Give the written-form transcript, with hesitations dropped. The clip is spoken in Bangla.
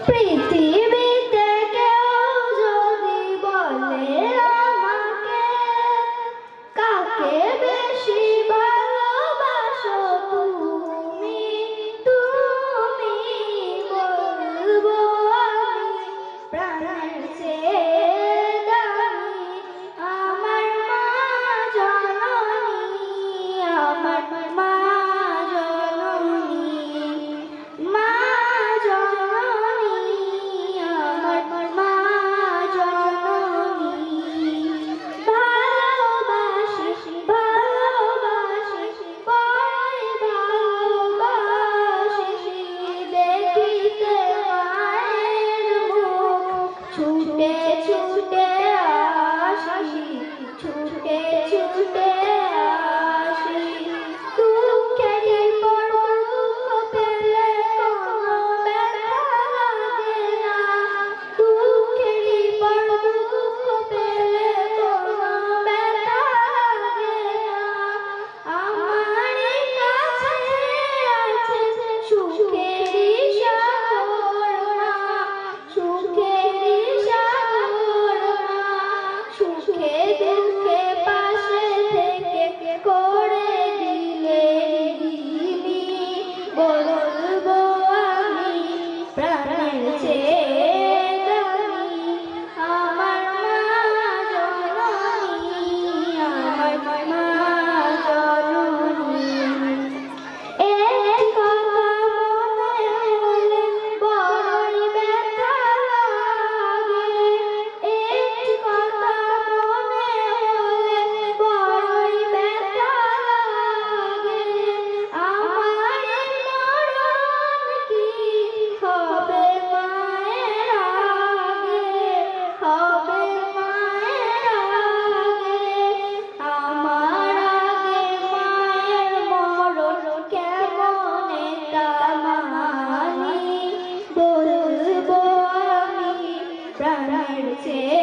পৃথিবীতে কেউ যদি বলে আমাকে কাকে বেশি ভালোবাসো তুমি, তুমি বলবো আমি প্রাণের চেয়ে দামি আমার মা জননী, আমার মা জননী, মা জননী, আমার মা জননী। ভালোবাসি ভালোবাসি বড়ই ভালোবাসি, দেখিতে মায়ের মুখ ছুটে ছুটে আসি, ছুটে ছুটে আসি। দুঃখের পর দুঃখ পেলে কোনো ব্যথা লাগে না, দুঃখের পর দুঃখ পেলে কোনো ব্যথা লাগে না। আমার কাছে আছে সুখেরই সাগর মা, সুখেরই সাগর মা, সুখে দুঃখে পাশে থেকে করে দিলে ঋণী, বলবো আমি প্রাণের চেয়ে দামি আমার মা জননী, আমার মা জননী। এক কথা মনে হলে বড়ই ব্যথা লাগে, এক কথা মনে হলে বড়ই ব্যথা লাগে। আমার মরণ কি হবে মায়ের আগে, হবে মায়ের আগে। আমার আগে মায়ের মরণ কেমনে তা মানি, বলবো আমি প্রাণের চেয়ে